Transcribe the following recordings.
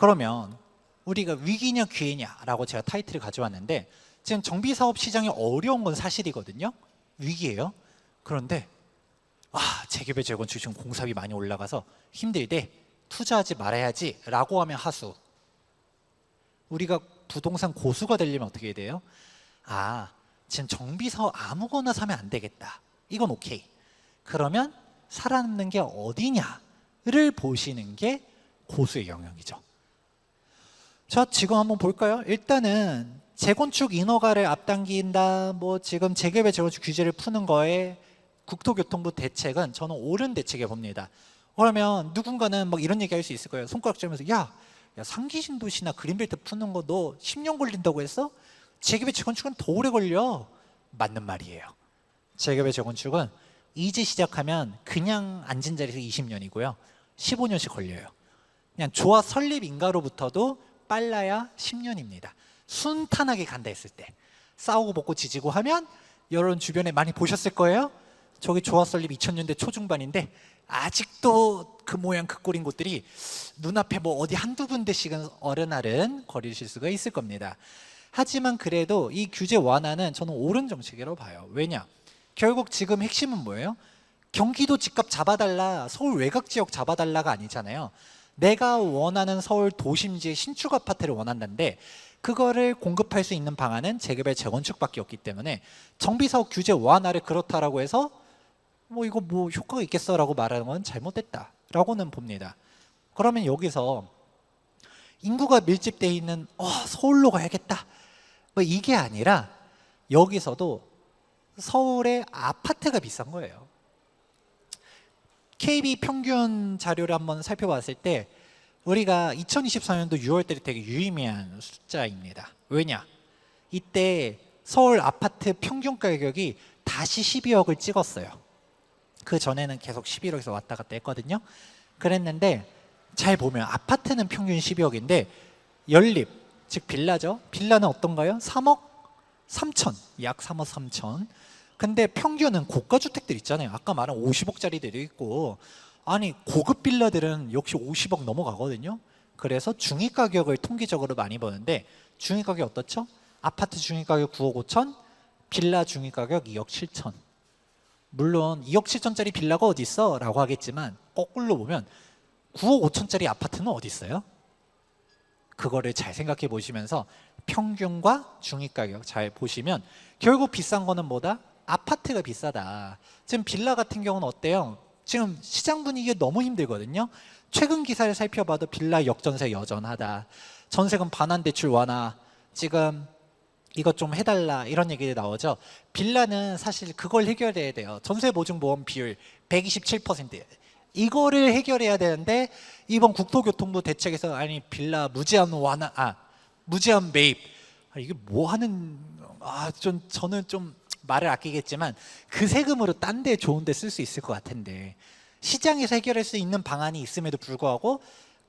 그러면 우리가 위기냐 기회냐라고 제가 타이틀을 가져왔는데, 지금 정비사업 시장이 어려운 건 사실이거든요. 위기예요. 그런데 재개발 재건축 지금 공사비 많이 올라가서 힘들대, 투자하지 말아야지 라고 하면 하수. 우리가 부동산 고수가 되려면 어떻게 해야 돼요? 지금 정비사업 아무거나 사면 안 되겠다, 이건 오케이. 그러면 살아남는 게 어디냐를 보시는 게 고수의 영역이죠. 자, 지금 한번 볼까요? 일단은 재건축 인허가를 앞당긴다, 지금 재개발 재건축 규제를 푸는 거에 국토교통부 대책은 저는 옳은 대책에 봅니다. 그러면 누군가는 이런 얘기 할 수 있을 거예요. 손가락 쥐면서 야 상기 신도시나 그린벨트 푸는 거 너 10년 걸린다고 했어? 재개발 재건축은 더 오래 걸려. 맞는 말이에요. 재개발 재건축은 이제 시작하면 그냥 앉은 자리에서 20년이고요 15년씩 걸려요. 그냥 조합 설립 인가로부터도 빨라야 10년입니다 순탄하게 간다 했을 때. 싸우고 먹고 지지고 하면 여러분 주변에 많이 보셨을 거예요. 저기 조합 설립 2000년대 초중반인데 아직도 그 모양 그 꼴인 곳들이 눈앞에 어디 한두 군데씩은 어른아른 거리실 수가 있을 겁니다. 하지만 그래도 이 규제 완화는 저는 옳은 정책이라고 봐요. 왜냐? 결국 지금 핵심은 뭐예요? 경기도 집값 잡아달라, 서울 외곽 지역 잡아달라가 아니잖아요. 내가 원하는 서울 도심지의 신축 아파트를 원한다는데 그거를 공급할 수 있는 방안은 재개발 재건축밖에 없기 때문에 정비사업 규제 완화를 그렇다라고 해서 이거 효과가 있겠어 라고 말하는 건 잘못됐다 라고는 봅니다. 그러면 여기서 인구가 밀집되어 있는 서울로 가야겠다 이게 아니라 여기서도 서울의 아파트가 비싼 거예요. KB 평균 자료를 한번 살펴봤을 때 우리가 2024년도 6월달이 되게 유의미한 숫자입니다. 왜냐? 이때 서울 아파트 평균 가격이 다시 12억을 찍었어요. 그 전에는 계속 11억에서 왔다 갔다 했거든요. 그랬는데 잘 보면 아파트는 평균 12억인데 연립, 즉 빌라죠. 빌라는 어떤가요? 3억 3천, 약 3억 3천. 근데 평균은 고가주택들 있잖아요. 아까 말한 50억짜리들이 있고, 아니 고급 빌라들은 역시 50억 넘어가거든요. 그래서 중위가격을 통계적으로 많이 보는데 중위가격이 어떻죠? 아파트 중위가격 9억 5천, 빌라 중위가격 2억 7천. 물론 2억 7천짜리 빌라가 어디 있어? 라고 하겠지만 거꾸로 보면 9억 5천짜리 아파트는 어디 있어요? 그거를 잘 생각해 보시면서 평균과 중위가격 잘 보시면 결국 비싼 거는 뭐다? 아파트가 비싸다. 지금 빌라 같은 경우는 어때요? 지금 시장 분위기가 너무 힘들거든요. 최근 기사를 살펴봐도 빌라 역전세 여전하다, 전세금 반환 대출 완화, 지금 이것 좀 해달라 이런 얘기들이 나오죠. 빌라는 사실 그걸 해결해야 돼요. 전세보증보험 비율 127%. 이거를 해결해야 되는데 이번 국토교통부 대책에서 아니 빌라 무제한 완화, 무제한 매입, 이게 뭐 하는, 저는 좀 말을 아끼겠지만 그 세금으로 딴 데 좋은 데 쓸 수 있을 것 같은데 시장에서 해결할 수 있는 방안이 있음에도 불구하고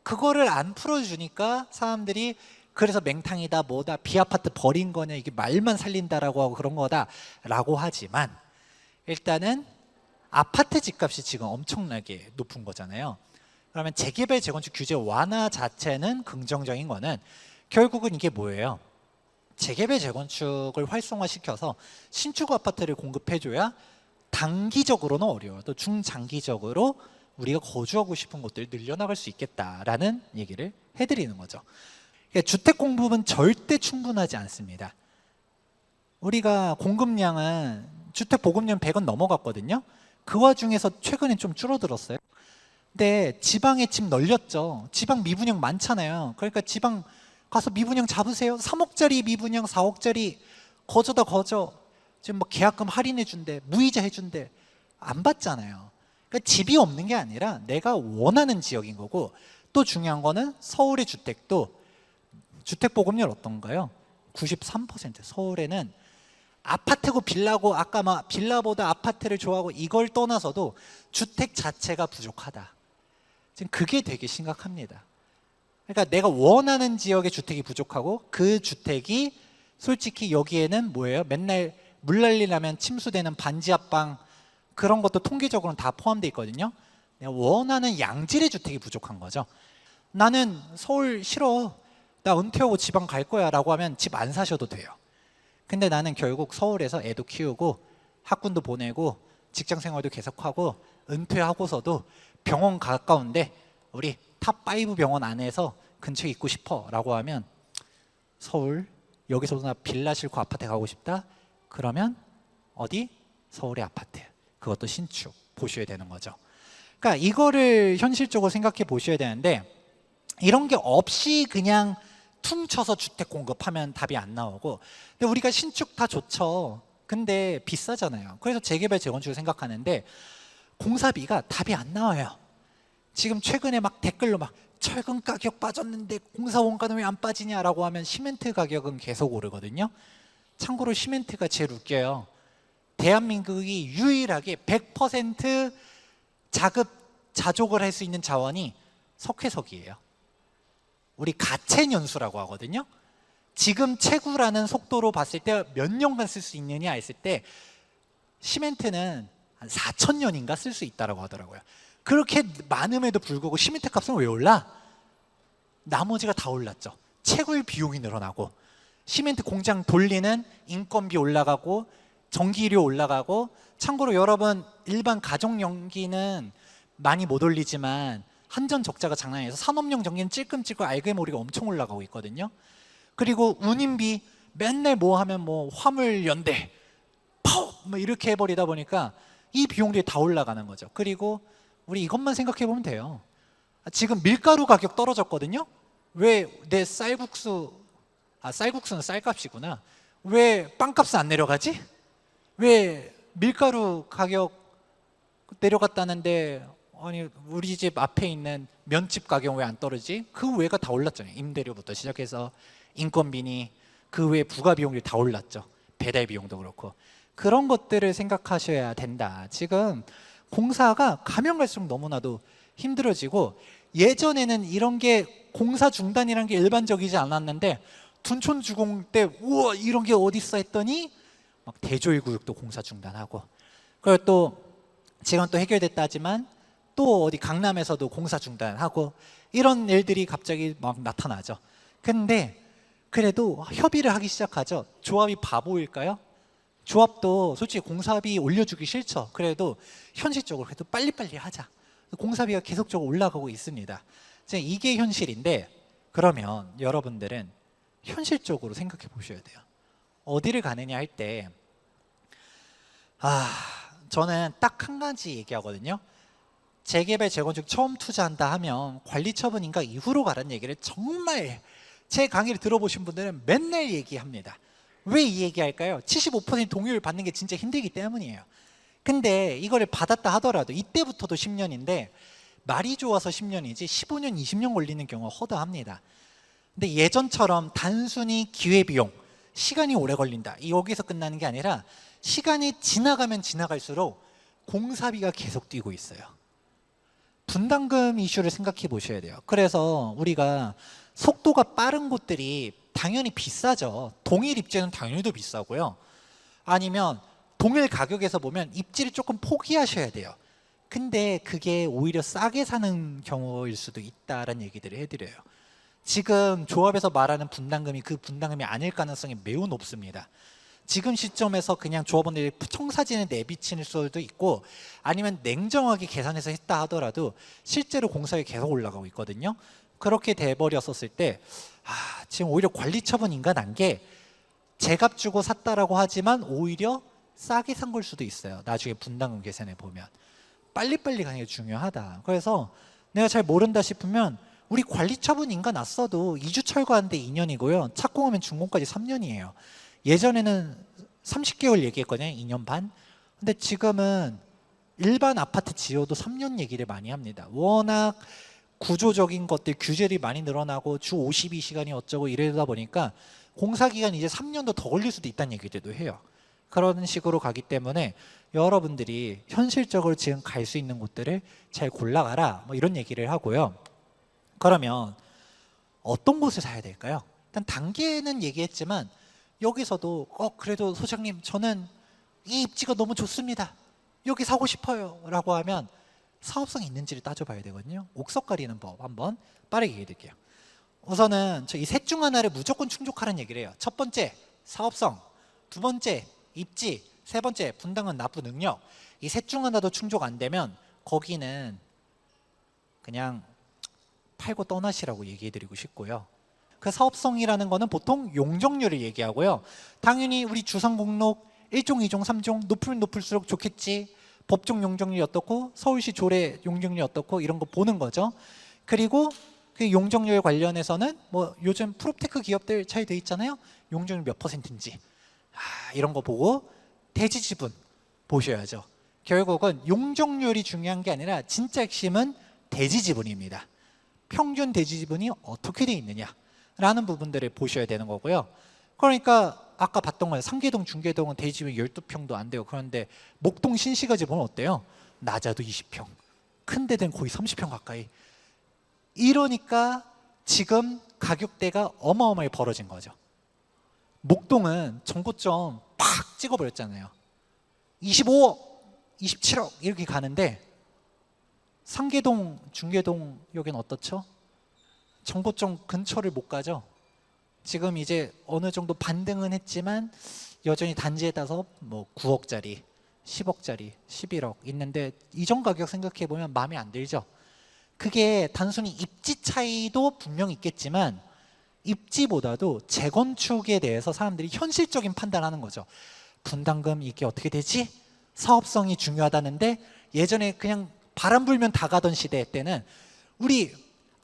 그거를 안 풀어주니까 사람들이 그래서 맹탕이다 뭐다 비아파트 버린 거냐 이게 말만 살린다라고 하고 그런 거다 라고 하지만 일단은 아파트 집값이 지금 엄청나게 높은 거잖아요. 그러면 재개발 재건축 규제 완화 자체는 긍정적인 거는 결국은 이게 뭐예요? 재개발 재건축을 활성화시켜서 신축 아파트를 공급해줘야 단기적으로는 어려워도 중장기적으로 우리가 거주하고 싶은 곳들을 늘려나갈 수 있겠다라는 얘기를 해드리는 거죠. 주택 공급은 절대 충분하지 않습니다. 우리가 공급량은 주택 보급량 100은 넘어갔거든요. 그 와중에서 최근에 좀 줄어들었어요. 근데 지방에 집 널렸죠. 지방 미분양 많잖아요. 그러니까 지방 가서 미분양 잡으세요. 3억짜리 미분양 4억짜리 거저다 거저. 지금 계약금 할인해 준대, 무이자 해준대. 안 받잖아요. 그러니까 집이 없는 게 아니라 내가 원하는 지역인 거고, 또 중요한 거는 서울의 주택도 주택 보급률 어떤가요? 93%. 서울에는 아파트고 빌라고, 아까 빌라보다 아파트를 좋아하고 이걸 떠나서도 주택 자체가 부족하다. 지금 그게 되게 심각합니다. 그러니까 내가 원하는 지역의 주택이 부족하고 그 주택이 솔직히 여기에는 뭐예요? 맨날 물난리 나면 침수되는 반지하방 그런 것도 통계적으로는 다 포함되어 있거든요. 내가 원하는 양질의 주택이 부족한 거죠. 나는 서울 싫어, 나 은퇴하고 지방 갈 거야 라고 하면 집 안 사셔도 돼요. 근데 나는 결국 서울에서 애도 키우고 학군도 보내고 직장 생활도 계속하고 은퇴하고서도 병원 가까운데 우리 탑5 병원 안에서 근처에 있고 싶어 라고 하면, 서울, 여기서도 나 빌라 싫고 아파트 가고 싶다? 그러면 어디? 서울의 아파트, 그것도 신축 보셔야 되는 거죠. 그러니까 이거를 현실적으로 생각해 보셔야 되는데, 이런 게 없이 그냥 퉁쳐서 주택 공급하면 답이 안 나오고, 근데 우리가 신축 다 좋죠. 근데 비싸잖아요. 그래서 재개발 재건축을 생각하는데 공사비가 답이 안 나와요. 지금 최근에 막 댓글로 막 철근 가격 빠졌는데 공사 원가는 왜 안 빠지냐라고 하면 시멘트 가격은 계속 오르거든요. 참고로 시멘트가 제일 웃겨요. 대한민국이 유일하게 100% 자급 자족을 할 수 있는 자원이 석회석이에요. 우리 가채연수라고 하거든요. 지금 채굴하는 속도로 봤을 때 몇 년간 쓸 수 있느냐 했을 때 시멘트는 한 4,000년인가 쓸 수 있다고 하더라고요. 그렇게 많음에도 불구하고 시멘트 값은 왜 올라? 나머지가 다 올랐죠. 채굴 비용이 늘어나고, 시멘트 공장 돌리는 인건비 올라가고, 전기료 올라가고. 참고로 여러분, 일반 가정연기는 많이 못 올리지만 한전 적자가 장난이 아니라서 산업용 전기는 찔끔찔끔 알게모리가 엄청 올라가고 있거든요. 그리고 운임비 맨날 뭐 하면 뭐 화물연대 뭐 이렇게 해버리다 보니까 이 비용들이 다 올라가는 거죠. 그리고 우리 이것만 생각해 보면 돼요. 지금 밀가루 가격 떨어졌거든요. 왜 내 쌀국수, 쌀국수는 쌀값이구나. 왜 빵값은 안 내려가지? 왜 밀가루 가격 내려갔다는데 아니 우리 집 앞에 있는 면집 가격 왜 안 떨어지지? 그 외가 다 올랐잖아요. 임대료부터 시작해서 인건비니 그 외 부가 비용이 다 올랐죠. 배달 비용도 그렇고. 그런 것들을 생각하셔야 된다. 지금 공사가 가면 갈수록 너무나도 힘들어지고, 예전에는 이런 게 공사 중단이라는 게 일반적이지 않았는데 둔촌 주공 때 우와 이런 게 어딨어 했더니 막 대조일구역도 공사 중단하고, 그리고 또 지금 또 해결됐다 하지만 또 어디 강남에서도 공사 중단하고, 이런 일들이 갑자기 막 나타나죠. 근데 그래도 협의를 하기 시작하죠. 조합이 바보일까요? 조합도 솔직히 공사비 올려주기 싫죠. 그래도 현실적으로 그래도 빨리빨리 하자. 공사비가 계속적으로 올라가고 있습니다. 이게 현실인데, 그러면 여러분들은 현실적으로 생각해 보셔야 돼요. 어디를 가느냐 할 때 저는 딱 한 가지 얘기하거든요. 재개발 재건축 처음 투자한다 하면 관리처분인가 이후로 가라는 얘기를 정말 제 강의를 들어보신 분들은 맨날 얘기합니다. 왜 이 얘기할까요? 75% 동의를 받는 게 진짜 힘들기 때문이에요. 근데 이거를 받았다 하더라도 이때부터도 10년인데 말이 좋아서 10년이지 15년, 20년 걸리는 경우가 허다합니다. 근데 예전처럼 단순히 기회비용, 시간이 오래 걸린다, 여기서 끝나는 게 아니라 시간이 지나가면 지나갈수록 공사비가 계속 뛰고 있어요. 분담금 이슈를 생각해 보셔야 돼요. 그래서 우리가 속도가 빠른 곳들이 당연히 비싸죠. 동일 입지는 당연히 더 비싸고요. 아니면 동일 가격에서 보면 입지를 조금 포기하셔야 돼요. 근데 그게 오히려 싸게 사는 경우일 수도 있다는 얘기들을 해드려요. 지금 조합에서 말하는 분담금이 그 분담금이 아닐 가능성이 매우 높습니다. 지금 시점에서 그냥 조합원들이 청사진에 내비칠 수도 있고, 아니면 냉정하게 계산해서 했다 하더라도 실제로 공사비 계속 올라가고 있거든요. 그렇게 돼버렸었을 때 지금 오히려 관리처분인가 난 게 제값 주고 샀다라고 하지만 오히려 싸게 산 걸 수도 있어요. 나중에 분담금 계산해 보면. 빨리빨리 가는 게 중요하다. 그래서 내가 잘 모른다 싶으면 우리 관리처분인가 났어도 2주 철거하는데 2년이고요. 착공하면 준공까지 3년이에요. 예전에는 30개월 얘기했거든요. 2년 반. 근데 지금은 일반 아파트 지어도 3년 얘기를 많이 합니다. 워낙 구조적인 것들, 규제들이 많이 늘어나고 주 52시간이 어쩌고 이러다 보니까 공사기간이 이제 3년도 더 걸릴 수도 있다는 얘기들도 해요. 그런 식으로 가기 때문에 여러분들이 현실적으로 지금 갈 수 있는 곳들을 잘 골라가라, 뭐 이런 얘기를 하고요. 그러면 어떤 곳을 사야 될까요? 일단 단계는 얘기했지만 여기서도 그래도 소장님 저는 이 입지가 너무 좋습니다, 여기 사고 싶어요 라고 하면 사업성이 있는지를 따져봐야 되거든요. 옥석 가리는 법 한번 빠르게 얘기해 드릴게요. 우선은 이 셋 중 하나를 무조건 충족하라는 얘기를 해요. 첫 번째 사업성, 두 번째 입지, 세 번째 분당은 납부 능력. 이 셋 중 하나도 충족 안 되면 거기는 그냥 팔고 떠나시라고 얘기해 드리고 싶고요. 그 사업성이라는 거는 보통 용적률을 얘기하고요. 당연히 우리 주상목록 1종, 2종, 3종 높으면 높을수록 좋겠지. 법정 용적률이 어떻고 서울시 조례 용적률이 어떻고 이런 거 보는 거죠. 그리고 그 용적률 관련해서는 뭐 요즘 프롭테크 기업들 잘 돼 있잖아요. 용적률 몇 %인지 이런 거 보고 대지 지분 보셔야죠. 결국은 용적률이 중요한 게 아니라 진짜 핵심은 대지 지분입니다. 평균 대지 지분이 어떻게 돼 있느냐라는 부분들을 보셔야 되는 거고요. 그러니까 아까 봤던 거예요. 상계동, 중계동은 대지 지분이 12평도 안 돼요. 그런데 목동 신시가 지분은 어때요? 낮아도 20평, 큰 데는 거의 30평 가까이. 이러니까 지금 가격대가 어마어마하게 벌어진 거죠. 목동은 정고점 팍 찍어버렸잖아요. 25억, 27억 이렇게 가는데 상계동, 중계동 여기는 어떻죠? 정고점 근처를 못 가죠. 지금 이제 어느 정도 반등은 했지만 여전히 단지에 따라서 뭐 9억짜리, 10억짜리, 11억 있는데 이전 가격 생각해 보면 마음에 안 들죠. 그게 단순히 입지 차이도 분명히 있겠지만 입지보다도 재건축에 대해서 사람들이 현실적인 판단하는 거죠. 분담금 이게 어떻게 되지? 사업성이 중요하다는데 예전에 그냥 바람 불면 다 가던 시대 때는 우리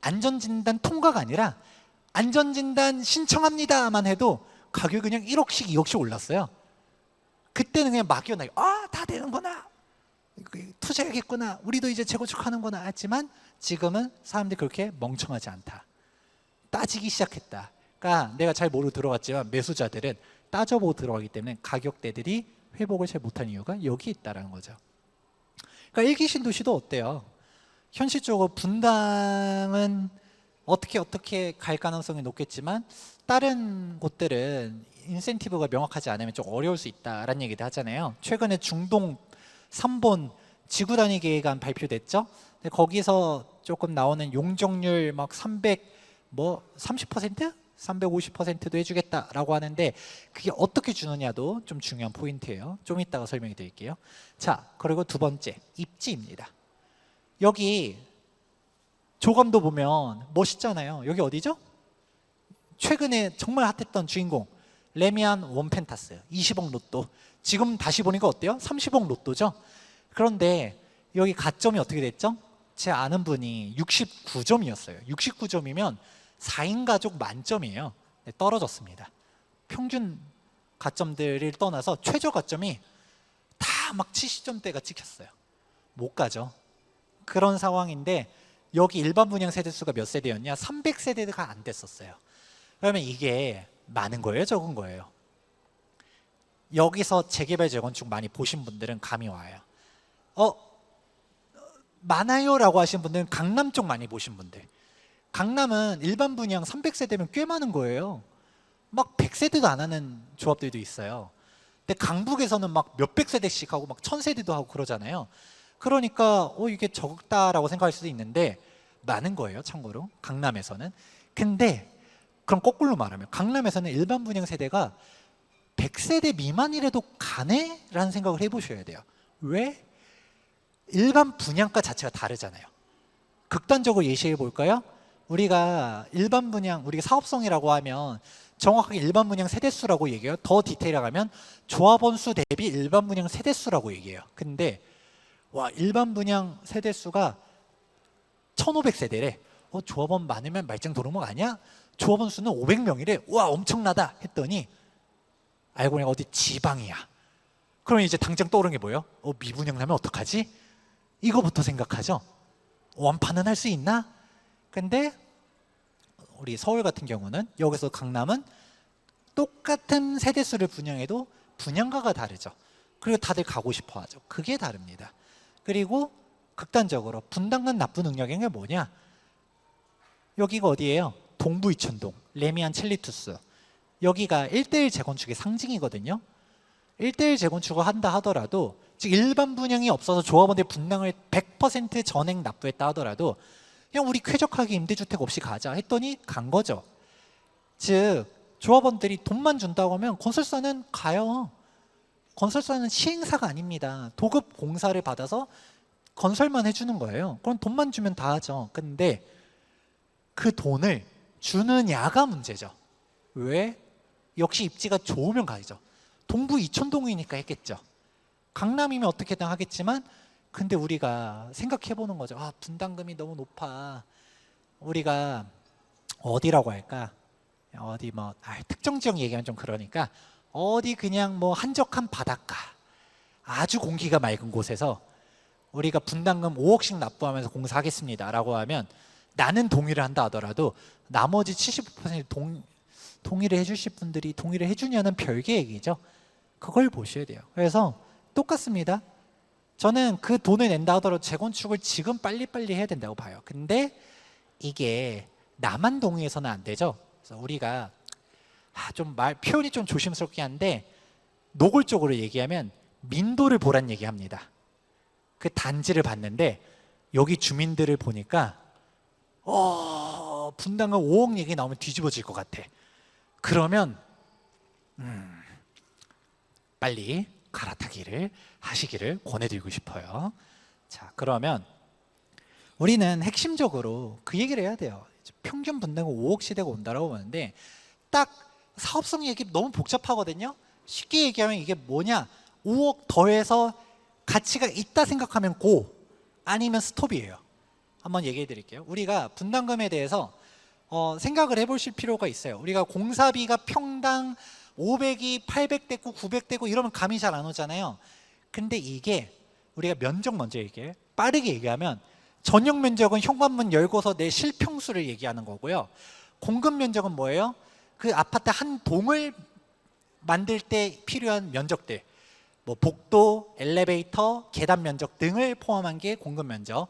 안전진단 통과가 아니라 안전진단 신청합니다만 해도 가격이 그냥 1억씩 2억씩 올랐어요. 그때는 그냥 막연하게 다 되는구나, 투자해야겠구나, 우리도 이제 재건축하는구나 했지만 지금은 사람들이 그렇게 멍청하지 않다, 따지기 시작했다. 그러니까 내가 잘 모르고 들어갔지만 매수자들은 따져보고 들어가기 때문에 가격대들이 회복을 잘 못한 이유가 여기 있다는 거죠. 그러니까 일기 신도시도 어때요? 현실적으로 분당은 어떻게 갈 가능성이 높겠지만 다른 곳들은 인센티브가 명확하지 않으면 좀 어려울 수 있다라는 얘기도 하잖아요. 최근에 중동 3본 지구 단위 계획안 발표됐죠. 근데 거기서 조금 나오는 용적률 막 30%? 350%도 해주겠다라고 하는데 그게 어떻게 주느냐도 좀 중요한 포인트예요. 좀 이따가 설명해 드릴게요. 자, 그리고 두 번째 입지입니다. 여기 조감도 보면 멋있잖아요. 여기 어디죠? 최근에 정말 핫했던 주인공 레미안 원펜타스 20억 로또. 지금 다시 보니까 어때요? 30억 로또죠. 그런데 여기 가점이 어떻게 됐죠? 제 아는 분이 69점이었어요 69점이면 4인 가족 만점이에요. 네, 떨어졌습니다. 평균 가점들을 떠나서 최저 가점이 다 막 70점대가 찍혔어요. 못 가죠. 그런 상황인데 여기 일반 분양 세대수가 몇 세대였냐? 300세대가 안 됐었어요. 그러면 이게 많은 거예요? 적은 거예요? 여기서 재개발 재건축 많이 보신 분들은 감이 와요. 많아요 라고 하신 분들은 강남 쪽 많이 보신 분들. 강남은 일반 분양 300세대면 꽤 많은 거예요. 막 100세대도 안 하는 조합들도 있어요. 근데 강북에서는 막 몇백 세대씩 하고 막 1000세대도 하고 그러잖아요. 그러니까 이게 적다라고 생각할 수도 있는데 많은 거예요, 참고로 강남에서는. 근데 그럼 거꾸로 말하면 강남에서는 일반 분양 세대가 100세대 미만이라도 가네? 라는 생각을 해보셔야 돼요. 왜? 일반 분양가 자체가 다르잖아요. 극단적으로 예시해 볼까요? 우리가 일반 분양, 우리가 사업성이라고 하면 정확하게 일반 분양 세대수라고 얘기해요. 더 디테일하면 조합원 수 대비 일반 분양 세대수라고 얘기해요. 근데 일반 분양 세대수가 1500세대래. 조합원 많으면 말짱 도는 거 아니야? 조합원 수는 500명이래. 와, 엄청나다 했더니 알고 보니까 어디 지방이야. 그럼 이제 당장 떠오르는 게 뭐예요? 미분양 나면 어떡하지? 이거부터 생각하죠. 완판은 할 수 있나? 근데 우리 서울 같은 경우는 여기서 강남은 똑같은 세대수를 분양해도 분양가가 다르죠. 그리고 다들 가고 싶어 하죠. 그게 다릅니다. 그리고 극단적으로 분당간 납부 능력인 게 뭐냐? 여기가 어디예요? 동부 이천동 레미안 첼리투스. 여기가 1:1 재건축의 상징이거든요. 1대1 재건축을 한다 하더라도, 즉 일반 분양이 없어서 조합원들 분양을 100% 전액 납부했다 하더라도 그냥 우리 쾌적하게 임대주택 없이 가자 했더니 간 거죠. 즉 조합원들이 돈만 준다고 하면 건설사는 가요. 건설사는 시행사가 아닙니다. 도급 공사를 받아서 건설만 해주는 거예요. 그럼 돈만 주면 다 하죠. 근데 그 돈을 주느냐가 문제죠. 왜? 역시 입지가 좋으면 가죠. 동부 이촌동이니까 했겠죠. 강남이면 어떻게든 하겠지만, 근데 우리가 생각해 보는 거죠. 아, 분담금이 너무 높아. 우리가 어디라고 할까? 어디 뭐 특정 지역 얘기하면 좀 그러니까 어디 그냥 뭐 한적한 바닷가, 아주 공기가 맑은 곳에서 우리가 분담금 5억씩 납부하면서 공사하겠습니다 라고 하면, 나는 동의를 한다 하더라도 나머지 75% 동의를 해주실 분들이 동의를 해주냐는 별개 얘기죠. 그걸 보셔야 돼요. 그래서 똑같습니다. 저는 그 돈을 낸다 하더라도 재건축을 지금 빨리빨리 해야 된다고 봐요. 근데 이게 나만 동의해서는 안 되죠. 그래서 우리가 좀 표현이 좀 조심스럽긴 한데 노골적으로 얘기하면 민도를 보란 얘기합니다. 그 단지를 봤는데 여기 주민들을 보니까 분담금 5억 얘기 나오면 뒤집어질 것 같아. 그러면 빨리 갈아타기를 하시기를 권해드리고 싶어요. 자, 그러면 우리는 핵심적으로 그 얘기를 해야 돼요. 평균 분담금 5억 시대가 온다라고 보는데, 딱 사업성 얘기 너무 복잡하거든요. 쉽게 얘기하면 이게 뭐냐, 5억 더해서 가치가 있다 생각하면 고, 아니면 스톱이에요. 한번 얘기해 드릴게요. 우리가 분담금에 대해서 생각을 해보실 필요가 있어요. 우리가 공사비가 평당 500이 800대고 900대고 이러면 감이 잘 안 오잖아요. 근데 이게 우리가 면적 먼저 얘기해. 빠르게 얘기하면 전용 면적은 현관문 열고서 내 실평수를 얘기하는 거고요. 공급 면적은 뭐예요? 그 아파트 한 동을 만들 때 필요한 면적들, 뭐 복도, 엘리베이터, 계단 면적 등을 포함한 게 공급 면적.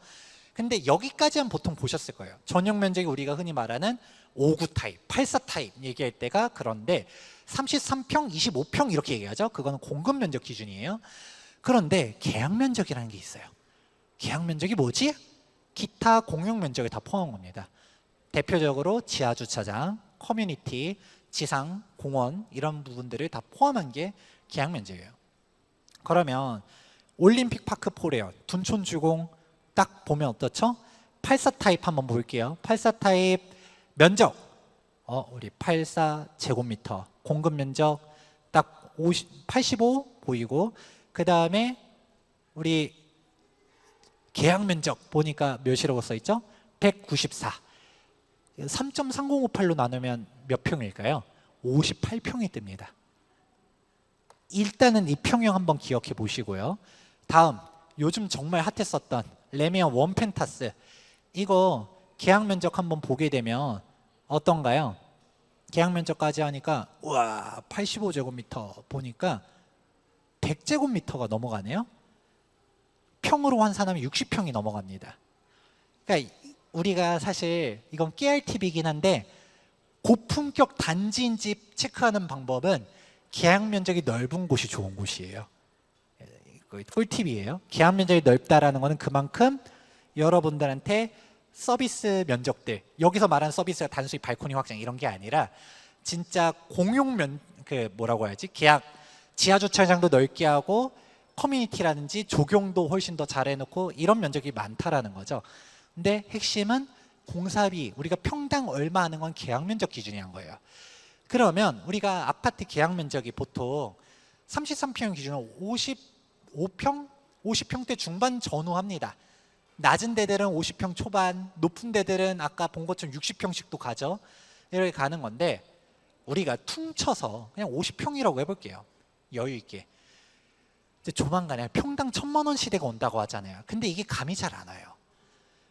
근데 여기까지는 보통 보셨을 거예요. 전용 면적이 우리가 흔히 말하는 5구 타입, 84 타입 얘기할 때가 그런데 33평, 25평 이렇게 얘기하죠. 그거는 공급 면적 기준이에요. 그런데 계약 면적이라는 게 있어요. 계약 면적이 뭐지? 기타 공용 면적을 다 포함한 겁니다. 대표적으로 지하 주차장, 커뮤니티, 지상, 공원 이런 부분들을 다 포함한 게 계약 면적이에요. 그러면 올림픽 파크 포레어, 둔촌 주공 딱 보면 어떻죠? 84 타입 한번 볼게요. 84 타입 면적, 우리 84 제곱미터 공급 면적 딱 85 보이고, 그 다음에 우리 계약 면적 보니까 몇이라고 써 있죠? 194. 3.3058로 나누면 몇 평일까요? 58평이 뜹니다. 일단은 이 평형 한번 기억해 보시고요. 다음, 요즘 정말 핫했었던 레미안 원펜타스, 이거 계약 면적 한번 보게 되면 어떤가요? 계약 면적까지 하니까 와, 85제곱미터 보니까 100제곱미터가 넘어가네요. 평으로 환산하면 60평이 넘어갑니다. 그러니까 우리가 사실 이건 깨알팁이긴 한데, 고품격 단지인 집 체크하는 방법은 계약 면적이 넓은 곳이 좋은 곳이에요. 꿀팁이에요. 계약 면적이 넓다라는 것은 그만큼 여러분들한테 서비스 면적들, 여기서 말하는 서비스가 단순히 발코니 확장 이런 게 아니라 진짜 공용 뭐라고 해야지, 계약 지하 주차장도 넓게 하고 커뮤니티라든지 조경도 훨씬 더 잘 해놓고 이런 면적이 많다라는 거죠. 근데 핵심은 공사비, 우리가 평당 얼마 하는 건 계약 면적 기준이란 거예요. 그러면 우리가 아파트 계약 면적이 보통 33평 기준으로 55평, 50평대 중반 전후합니다. 낮은 데들은 50평 초반, 높은 데들은 아까 본 것처럼 60평씩도 가죠. 이렇게 가는 건데, 우리가 퉁쳐서 그냥 50평이라고 해볼게요. 여유 있게. 이제 조만간에 평당 1,000만 원 시대가 온다고 하잖아요. 근데 이게 감이 잘 안 와요.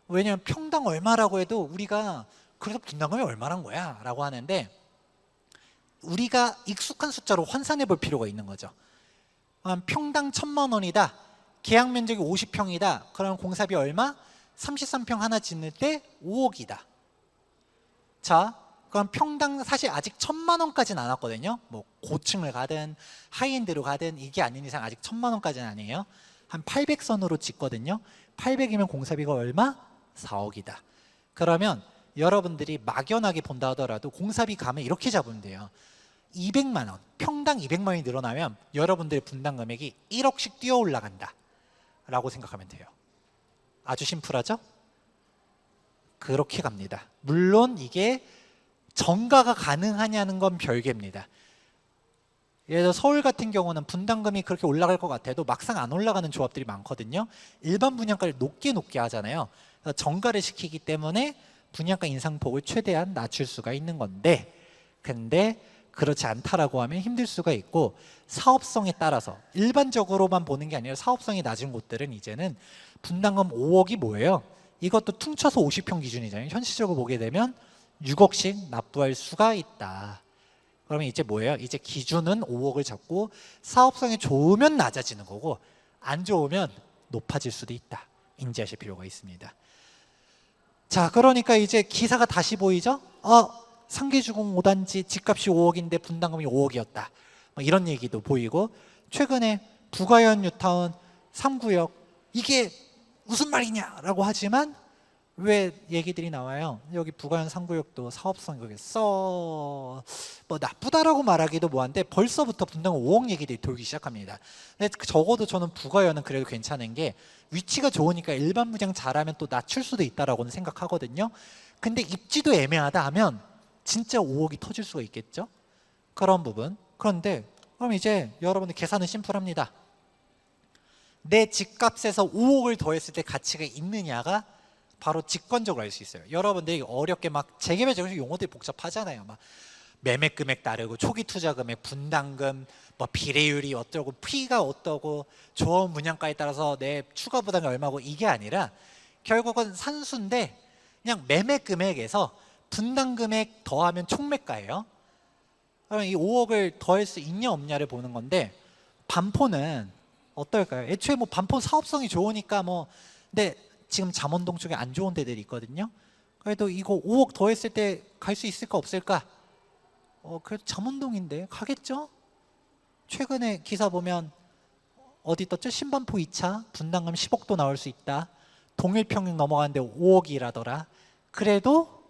왜냐하면 평당 얼마라고 해도 우리가 그래서 분담금이 얼마란 거야 라고 하는데, 우리가 익숙한 숫자로 환산해 볼 필요가 있는 거죠. 평당 1,000만 원이다. 계약 면적이 50평이다. 그럼 공사비 얼마? 33평 하나 짓는 때 5억이다. 자, 그럼 평당 사실 아직 1,000만 원까지는 안 왔거든요. 뭐 고층을 가든 하이엔드로 가든 이게 아닌 이상 아직 1,000만 원까지는 아니에요. 한 800선으로 짓거든요. 800이면 공사비가 얼마? 4억이다. 그러면 여러분들이 막연하게 본다 하더라도 공사비 가면 이렇게 잡으면 돼요. 200만 원, 평당 200만 원이 늘어나면 여러분들의 분담 금액이 1억씩 뛰어 올라간다 라고 생각하면 돼요. 아주 심플하죠? 그렇게 갑니다. 물론 이게 정가가 가능하냐는 건 별개입니다. 예를 들어 서울 같은 경우는 분담금이 그렇게 올라갈 것 같아도 막상 안 올라가는 조합들이 많거든요. 일반 분양가를 높게 하잖아요. 그래서 정가를 시키기 때문에 분양가 인상폭을 최대한 낮출 수가 있는 건데, 근데 그렇지 않다라고 하면 힘들 수가 있고, 사업성에 따라서 일반적으로만 보는 게 아니라 사업성이 낮은 곳들은 이제는 분담금 5억이 뭐예요? 이것도 퉁쳐서 50평 기준이잖아요. 현실적으로 보게 되면 6억씩 납부할 수가 있다. 그러면 이제 뭐예요? 이제 기준은 5억을 잡고 사업성이 좋으면 낮아지는 거고 안 좋으면 높아질 수도 있다. 인지하실 필요가 있습니다. 자, 그러니까 이제 기사가 다시 보이죠? 상계주공 5단지 집값이 5억인데 분담금이 5억이었다. 뭐 이런 얘기도 보이고, 최근에 부가현 뉴타운 3구역 이게 무슨 말이냐라고 하지만 왜 얘기들이 나와요? 여기 부가현 3구역도 사업성 그게 뭐 나쁘다라고 말하기도 뭐한데 벌써부터 분담금 5억 얘기들이 돌기 시작합니다. 근데 적어도 저는 부가현은 그래도 괜찮은 게 위치가 좋으니까 일반 분양 잘하면 또 낮출 수도 있다라고는 생각하거든요. 근데 입지도 애매하다 하면 진짜 5억이 터질 수가 있겠죠? 그런 부분. 그런데 그럼 이제 여러분들 계산은 심플합니다. 내 집값에서 5억을 더했을 때 가치가 있느냐가 바로 직관적으로 알 수 있어요. 여러분들이 어렵게 막 재개발적인 용어들이 복잡하잖아요. 막 매매 금액 다르고 초기 투자 금액, 분담금, 뭐 비례율이 어쩌고, 피가 어떠고, 조합 분양가에 따라서 내 추가 부담이 얼마고, 이게 아니라 결국은 산수인데 그냥 매매 금액에서 분담 금액 더하면 총매가예요. 그러면 이 5억을 더할 수 있냐 없냐를 보는 건데, 반포는 어떨까요? 애초에 뭐 반포 사업성이 좋으니까 뭐, 근데 지금 잠원동 쪽에 안 좋은 데들이 있거든요. 그래도 이거 5억 더했을 때 갈 수 있을까 없을까? 그래도 잠원동인데 가겠죠? 최근에 기사 보면 어디 떴죠? 신반포 2차 분담금 10억도 나올 수 있다. 동일평균 넘어가는데 5억이라더라. 그래도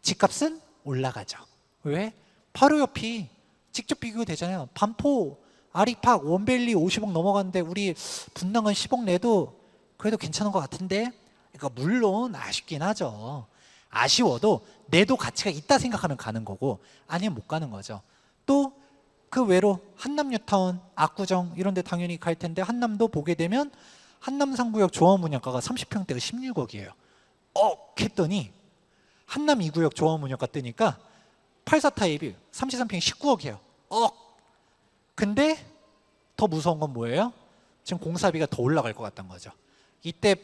집값은 올라가죠. 왜? 바로 옆이 직접 비교되잖아요. 반포, 아리팍, 원밸리 50억 넘어가는데 우리 분담금 10억 내도 그래도 괜찮은 것 같은데? 그러니까 물론 아쉽긴 하죠. 아쉬워도 내도 가치가 있다 생각하면 가는 거고 아니면 못 가는 거죠. 또 그 외로 한남 뉴타운, 압구정 이런 데 당연히 갈 텐데, 한남도 보게 되면 한남 상구역 조합 분양가가 30평대가 16억이에요. 했더니 한남 2구역 조합 분양가 뜨니까 84타입이 33평이 19억이에요. 근데 더 무서운 건 뭐예요? 지금 공사비가 더 올라갈 것 같다는 거죠. 이때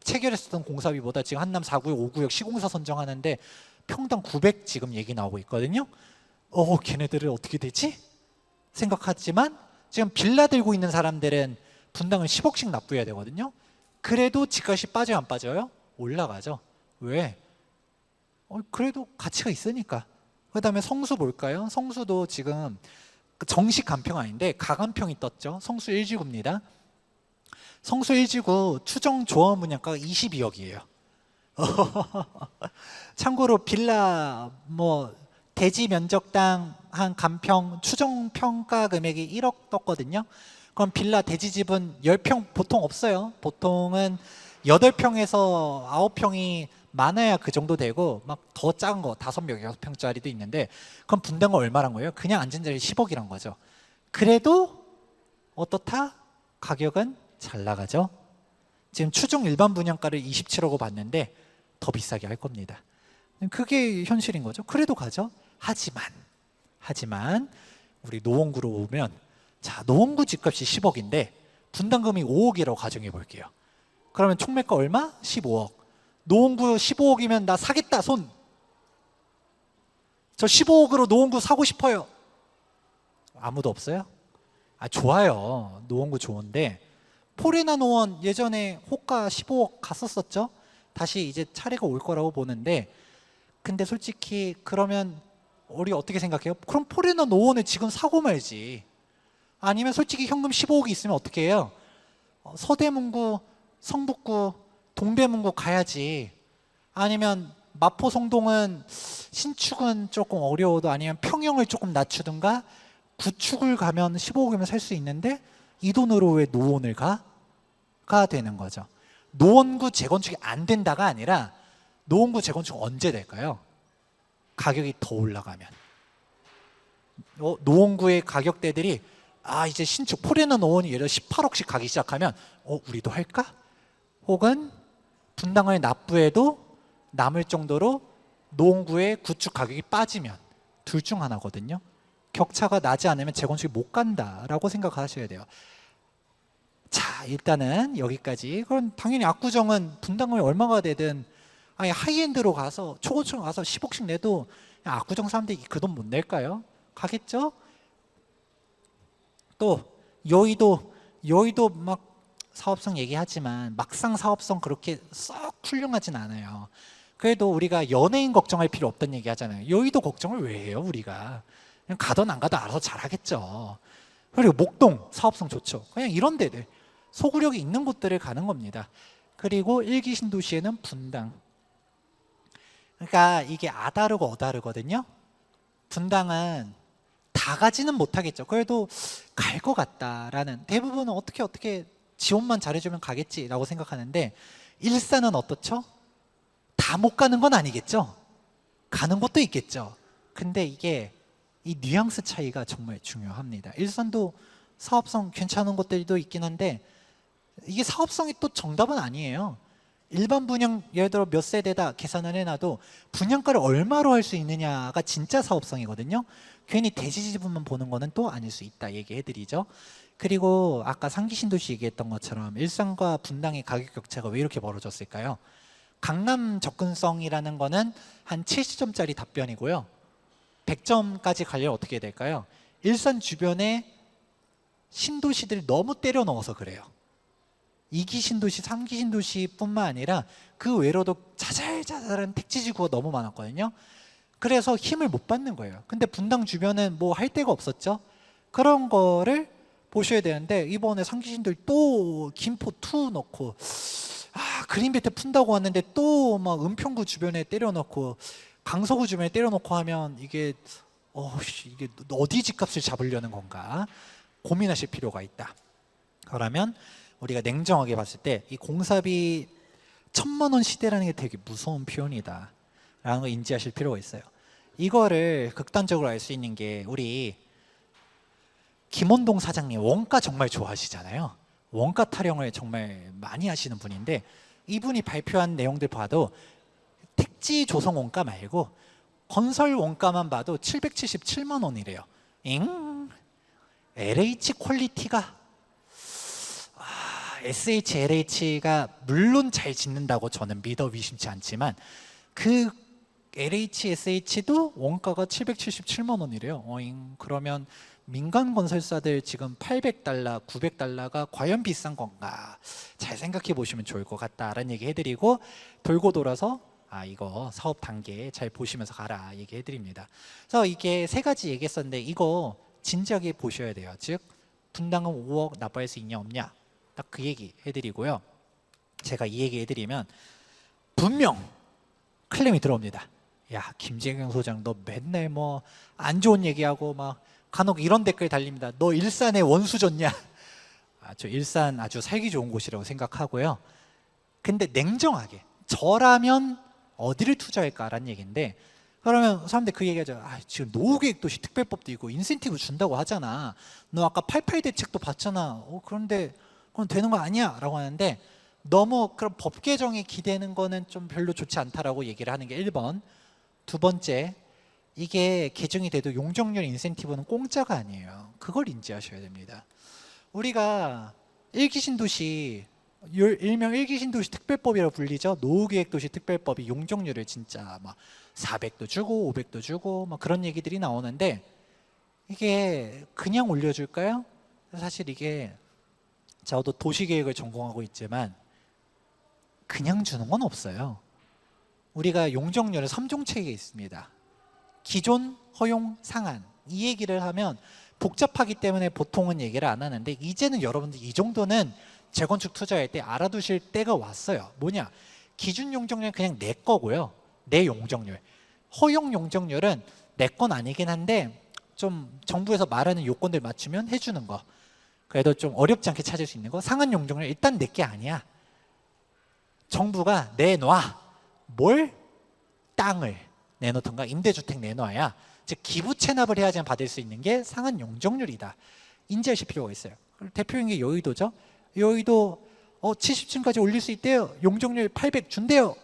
체결했었던 공사비보다 지금 한남 4구역, 5구역 시공사 선정하는데 평당 900 지금 얘기 나오고 있거든요. 걔네들은 어떻게 되지? 생각하지만 지금 빌라 들고 있는 사람들은 분당을 10억씩 납부해야 되거든요. 그래도 집값이 빠져요 안 빠져요? 올라가죠. 왜? 그래도 가치가 있으니까. 그 다음에 성수 볼까요? 성수도 지금 정식 간평 아닌데 가간평이 떴죠. 성수 1지구입니다. 성수 1지구 추정 조합 분양가가 22억이에요. 참고로 빌라 뭐 대지 면적당 한 간평 추정 평가 금액이 1억 떴거든요. 그럼 빌라 대지집은 10평 보통 없어요. 보통은 8평에서 9평이 많아야 그 정도 되고 막 더 작은 거 5명, 6평짜리도 있는데 그럼 분담금 얼마란 거예요? 그냥 앉은 자리 10억이란 거죠. 그래도 어떻다? 가격은 잘 나가죠. 지금 추정 일반 분양가를 27억으로 봤는데 더 비싸게 할 겁니다. 그게 현실인 거죠. 그래도 가죠. 하지만 우리 노원구로 오면, 자, 노원구 집값이 10억인데 분담금이 5억이라고 가정해 볼게요. 그러면 총매가 얼마? 15억. 노원구 15억이면 나 사겠다 손. 저 15억으로 노원구 사고 싶어요. 아무도 없어요? 좋아요. 노원구 좋은데 포레나 노원 예전에 호가 15억 갔었었죠. 다시 이제 차례가 올 거라고 보는데 근데 솔직히 그러면 우리 어떻게 생각해요? 그럼 포레너 노원을 지금 사고 말지. 아니면 솔직히 현금 15억이 있으면 어떻게 해요? 서대문구, 성북구, 동대문구 가야지. 아니면 마포 성동은 신축은 조금 어려워도 아니면 평형을 조금 낮추든가 구축을 가면 15억이면 살 수 있는데 이 돈으로 왜 노원을 가? 가 되는 거죠. 노원구 재건축이 안 된다가 아니라 노원구 재건축 언제 될까요? 가격이 더 올라가면. 노원구의 가격대들이 이제 신축 포레너 노원이 예를 들어 18억씩 가기 시작하면 우리도 할까? 혹은 분당을 납부해도 남을 정도로 노원구의 구축 가격이 빠지면 둘 중 하나거든요. 격차가 나지 않으면 재건축이 못 간다라고 생각하셔야 돼요. 자, 일단은 여기까지. 그럼 당연히 압구정은 분당을 얼마가 되든 하이엔드로 가서 초고층 가서 10억씩 내도 압구정 사람들이 그 돈 못 낼까요? 가겠죠? 또 여의도 막 사업성 얘기하지만 막상 사업성 그렇게 썩 훌륭하진 않아요. 그래도 우리가 연예인 걱정할 필요 없다는 얘기 하잖아요. 여의도 걱정을 왜 해요 우리가? 그냥 가든 안 가든 알아서 잘하겠죠. 그리고 목동 사업성 좋죠. 그냥 이런 데들 소구력이 있는 곳들을 가는 겁니다. 그리고 일기 신도시에는 분당. 그러니까 이게 아다르고 어다르거든요. 분당은 다 가지는 못하겠죠. 그래도 갈 것 같다라는, 대부분은 어떻게 지원만 잘해주면 가겠지라고 생각하는데, 일산은 어떻죠? 다 못 가는 건 아니겠죠. 가는 곳도 있겠죠. 근데 이게 이 뉘앙스 차이가 정말 중요합니다. 일산도 사업성 괜찮은 곳들도 있긴 한데 이게 사업성이 또 정답은 아니에요. 일반 분양 예를 들어 몇 세대다 계산을 해놔도 분양가를 얼마로 할 수 있느냐가 진짜 사업성이거든요. 괜히 대지지분만 보는 거는 또 아닐 수 있다 얘기해드리죠. 그리고 아까 상기신도시 얘기했던 것처럼 일산과 분당의 가격 격차가 왜 이렇게 벌어졌을까요? 강남 접근성이라는 거는 한 70점짜리 답변이고요. 100점까지 가려면 어떻게 될까요? 일산 주변에 신도시들 너무 때려 넣어서 그래요. 2기 신도시, 3기 신도시뿐만 아니라 그 외로도 자잘자잘한 택지지구가 너무 많았거든요. 그래서 힘을 못 받는 거예요. 근데 분당 주변은 뭐 할 데가 없었죠. 그런 거를 보셔야 되는데 이번에 상기 신도시 또 김포2 넣고 그린벨트 푼다고 왔는데 또 막 은평구 주변에 때려 넣고 강서구 주변에 때려 넣고 하면 이게 어디 집값을 잡으려는 건가 고민하실 필요가 있다. 그러면 우리가 냉정하게 봤을 때 이 공사비 1,000만 원 시대라는 게 되게 무서운 표현이다 라는 걸 인지하실 필요가 있어요. 이거를 극단적으로 알 수 있는 게 우리 김원동 사장님 원가 정말 좋아하시잖아요. 원가 타령을 정말 많이 하시는 분인데 이분이 발표한 내용들 봐도 택지 조성 원가 말고 건설 원가만 봐도 777만 원이래요. LH 퀄리티가 SHLH가 물론 잘 짓는다고 저는 믿어 의심치 않지만 그 LH, SH도 원가가 777만 원이래요. 그러면 민간 건설사들 지금 800달러, 900달러가 과연 비싼 건가? 잘 생각해 보시면 좋을 것 같다라는 얘기 해드리고 돌고 돌아서 이거 사업 단계 잘 보시면서 가라 얘기해 드립니다. 그래서 이게 세 가지 얘기했었는데 이거 진지하게 보셔야 돼요. 즉 분당은 5억 납부할 수 있냐 없냐 딱 그 얘기 해드리고요. 제가 이 얘기 해드리면 분명 클레임이 들어옵니다. 야 김재경 소장 너 맨날 뭐 안 좋은 얘기하고 막 간혹 이런 댓글 달립니다. 너 일산에 원수 줬냐? 저 일산 아주 살기 좋은 곳이라고 생각하고요. 근데 냉정하게 저라면 어디를 투자할까라는 얘기인데 그러면 사람들 그 얘기하죠. 지금 노후계획도시 특별법도 있고 인센티브 준다고 하잖아. 너 아까 88 대책도 봤잖아. 그런데 그건 되는 거 아니야 라고 하는데 너무 그런 법 개정이 기대는 거는 좀 별로 좋지 않다라고 얘기를 하는 게 1번. 두 번째, 이게 개정이 돼도 용적률 인센티브는 공짜가 아니에요. 그걸 인지하셔야 됩니다. 우리가 일기 신도시, 일명 일기 신도시 특별법이라고 불리죠. 노후계획도시 특별법이 용적률을 진짜 막 400도 주고 500도 주고 막 그런 얘기들이 나오는데 이게 그냥 올려줄까요? 사실 이게 저도 도시계획을 전공하고 있지만 그냥 주는 건 없어요. 우리가 용적률은 3종 체계가 있습니다. 기존, 허용, 상한. 이 얘기를 하면 복잡하기 때문에 보통은 얘기를 안 하는데 이제는 여러분들 이 정도는 재건축 투자할 때 알아두실 때가 왔어요. 뭐냐? 기준 용적률은 그냥 내 거고요. 내 용적률. 허용 용적률은 내 건 아니긴 한데 좀 정부에서 말하는 요건들 맞추면 해주는 거. 그래도 좀 어렵지 않게 찾을 수 있는 거. 상한 용적률 일단 내 게 아니야. 정부가 내놔. 뭘? 땅을 내놓던가 임대주택 내놔야, 즉 기부 체납을 해야지만 받을 수 있는 게 상한 용적률이다. 인지하실 필요가 있어요. 대표인 게 여의도죠. 여의도 70층까지 올릴 수 있대요. 용적률 800 준대요.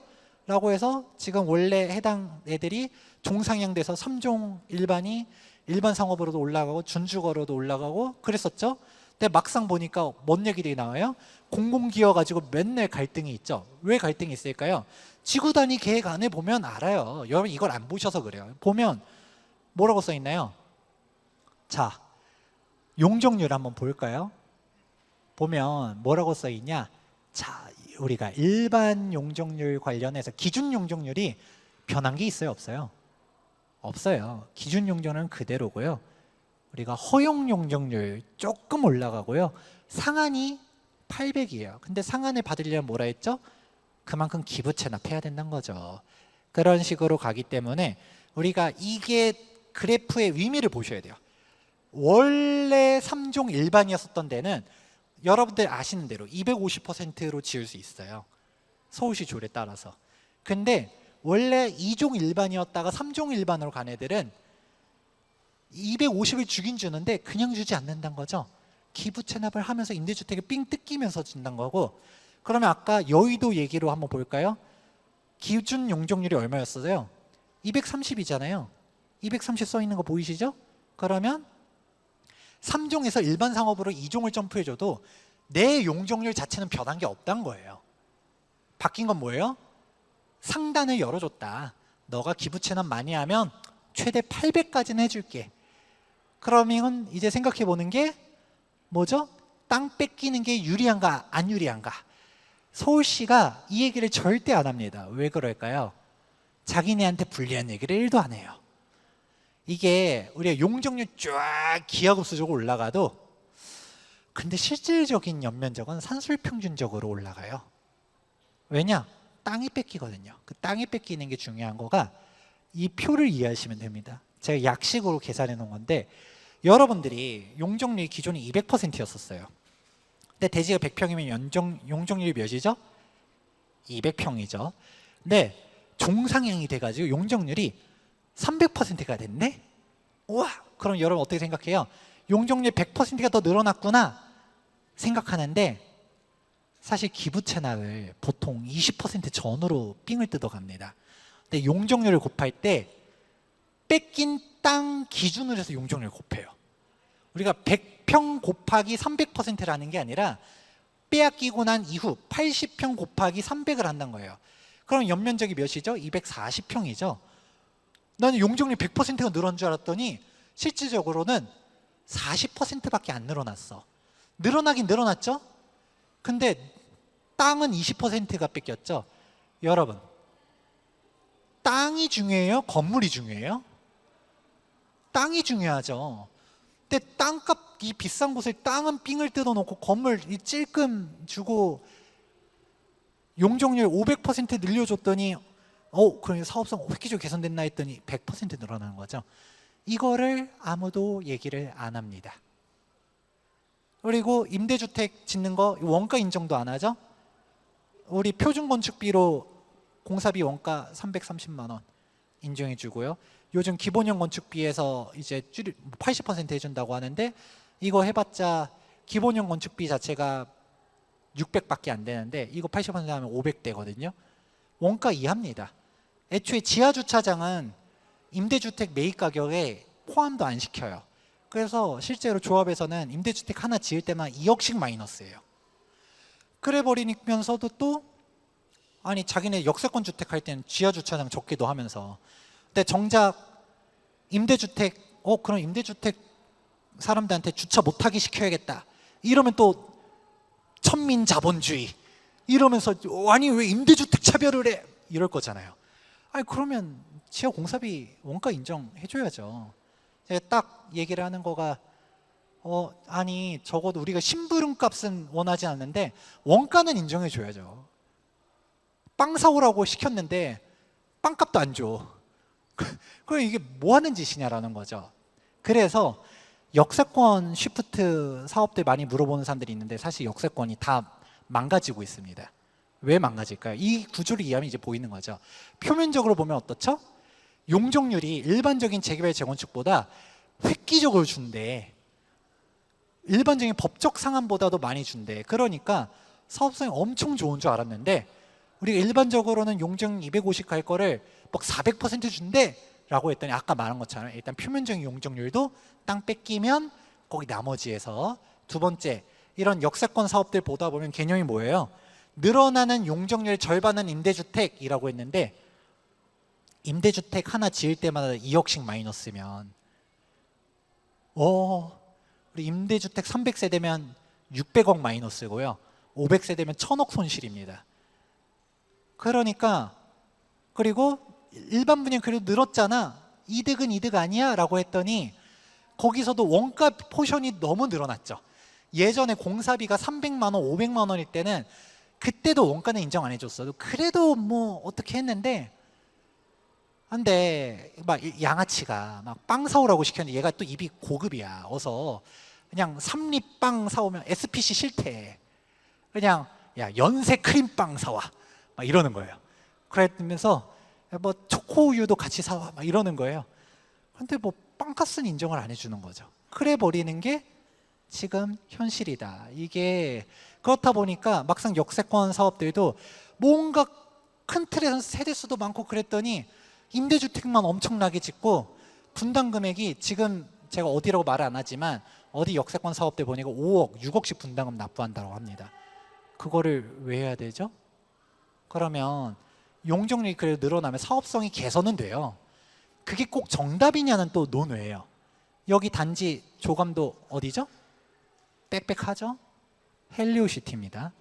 라고 해서 지금 원래 해당 애들이 종상향돼서 3종 일반이 일반 상업으로도 올라가고 준주거로도 올라가고 그랬었죠. 근데 막상 보니까 뭔 얘기들이 나와요? 공공기여 가지고 맨날 갈등이 있죠. 왜 갈등이 있을까요? 지구단위 계획 안에 보면 알아요. 여러분 이걸 안 보셔서 그래요. 보면 뭐라고 써 있나요? 자, 용적률 한번 볼까요? 보면 뭐라고 써 있냐? 자, 우리가 일반 용적률 관련해서 기준 용적률이 변한 게 있어요, 없어요? 없어요. 기준 용적률은 그대로고요. 우리가 허용 용적률 조금 올라가고요. 상한이 800이에요. 근데 상한을 받으려면 뭐라 했죠? 그만큼 기부 체납해야 된다는 거죠. 그런 식으로 가기 때문에 우리가 이게 그래프의 의미를 보셔야 돼요. 원래 3종 일반이었었던 데는 여러분들 아시는 대로 250%로 지을 수 있어요. 서울시 조례에 따라서. 근데 원래 2종 일반이었다가 3종 일반으로 간 애들은 250을 주긴 주는데 그냥 주지 않는다는 거죠. 기부 체납을 하면서 임대주택을 삥 뜯기면서 준다는 거고. 그러면 아까 여의도 얘기로 한번 볼까요? 기준 용적률이 얼마였어요? 230이잖아요. 230 써 있는 거 보이시죠? 그러면 3종에서 일반 상업으로 2종을 점프해줘도 내 용적률 자체는 변한 게 없다는 거예요. 바뀐 건 뭐예요? 상단을 열어줬다. 너가 기부 체납 많이 하면 최대 800까지는 해줄게. 그러면 이제 생각해 보는 게 뭐죠? 땅 뺏기는 게 유리한가 안 유리한가? 서울시가 이 얘기를 절대 안 합니다. 왜 그럴까요? 자기네한테 불리한 얘기를 1도 안 해요. 이게 우리가 용적률 쫙 기하급수적으로 올라가도 근데 실질적인 연면적은 산술평균적으로 올라가요. 왜냐? 땅이 뺏기거든요. 그 땅이 뺏기는 게 중요한 거가 이 표를 이해하시면 됩니다. 제가 약식으로 계산해 놓은 건데 여러분들이 용적률이 기존이 200%였었어요. 근데 대지가 100평이면 용적률이 몇이죠? 200평이죠. 근데 종상향이 돼가지고 용적률이 300%가 됐네? 우와! 그럼 여러분 어떻게 생각해요? 용적률 100%가 더 늘어났구나 생각하는데 사실 기부 체납을 보통 20% 전으로 삥을 뜯어갑니다. 근데 용적률을 곱할 때 뺏긴 땅 기준으로 해서 용적률을 곱해요. 우리가 100평 곱하기 300%라는 게 아니라 빼앗기고 난 이후 80평 곱하기 300을 한다는 거예요. 그럼 연면적이 몇이죠? 240평이죠. 나는 용적률 100%가 늘어난 줄 알았더니 실질적으로는 40%밖에 안 늘어났어. 늘어나긴 늘어났죠? 근데 땅은 20%가 뺏겼죠. 여러분, 땅이 중요해요? 건물이 중요해요? 땅이 중요하죠. 근데 땅값 이 비싼 곳에 땅은 삥을 뜯어놓고 건물 이 찔끔 주고 용적률 500% 늘려줬더니 그럼 사업성 획기적으로 개선됐나 했더니 100% 늘어나는 거죠. 이거를 아무도 얘기를 안 합니다. 그리고 임대주택 짓는 거 원가 인정도 안 하죠. 우리 표준건축비로 공사비 원가 330만 원 인정해 주고요. 요즘 기본형 건축비에서 이제 80% 해준다고 하는데 이거 해봤자 기본형 건축비 자체가 600밖에 안 되는데 이거 80% 하면 500대거든요. 원가 이하입니다. 애초에 지하주차장은 임대주택 매입 가격에 포함도 안 시켜요. 그래서 실제로 조합에서는 임대주택 하나 지을 때만 2억씩 마이너스예요. 그래 버리면서도 또 아니 자기네 역세권 주택 할 때는 지하주차장 적게도 하면서 근데 정작 임대주택 그럼 임대주택 사람들한테 주차 못하게 시켜야겠다 이러면 또 천민자본주의 이러면서 아니 왜 임대주택 차별을 해 이럴 거잖아요. 아니 그러면 지하 공사비 원가 인정해줘야죠. 제가 딱 얘기를 하는 거가 아니 적어도 우리가 심부름값은 원하지 않는데 원가는 인정해줘야죠. 빵 사오라고 시켰는데 빵값도 안 줘. 그럼 이게 뭐 하는 짓이냐라는 거죠. 그래서 역세권 쉬프트 사업들 많이 물어보는 사람들이 있는데 사실 역세권이 다 망가지고 있습니다. 왜 망가질까요? 이 구조를 이해하면 이제 보이는 거죠. 표면적으로 보면 어떻죠? 용적률이 일반적인 재개발 재건축보다 획기적으로 준대. 일반적인 법적 상한보다도 많이 준대. 그러니까 사업성이 엄청 좋은 줄 알았는데 우리가 일반적으로는 용적률 250 갈 거를 막 400% 준대 라고 했더니 아까 말한 것처럼 일단 표면적인 용적률도 땅 뺏기면 거기 나머지에서 두 번째 이런 역세권 사업들 보다 보면 개념이 뭐예요? 늘어나는 용적률 절반은 임대주택이라고 했는데 임대주택 하나 지을 때마다 2억씩 마이너스면 우리 임대주택 300세대면 600억 마이너스고요. 500세대면 1000억 손실입니다. 그러니까 그리고 일반 분양 그래도 늘었잖아. 이득은 이득 아니야? 라고 했더니 거기서도 원가 포션이 너무 늘어났죠. 예전에 공사비가 300만 원, 500만 원일 때는 그때도 원가는 인정 안 해줬어도 그래도 뭐 어떻게 했는데 근데 막 양아치가 막 빵 사오라고 시켰는데 얘가 또 입이 고급이야. 어서 그냥 삼립빵 사오면 SPC 싫대. 그냥 야 연세 크림빵 사와 막 이러는 거예요. 그러면서 뭐 초코우유도 같이 사와 막 이러는 거예요. 근데 뭐 빵값은 인정을 안 해주는 거죠. 그래 버리는 게 지금 현실이다. 이게 그렇다 보니까 막상 역세권 사업들도 뭔가 큰 틀에서 세대수도 많고 그랬더니 임대주택만 엄청나게 짓고 분담 금액이 지금 제가 어디라고 말을 안 하지만 어디 역세권 사업들 보니까 5억, 6억씩 분담금 납부한다고 합니다. 그거를 왜 해야 되죠? 그러면 용적률이 그래도 늘어나면 사업성이 개선은 돼요. 그게 꼭 정답이냐는 또 논외예요. 여기 단지 조감도 어디죠? 빽빽하죠? 헬리오시티입니다.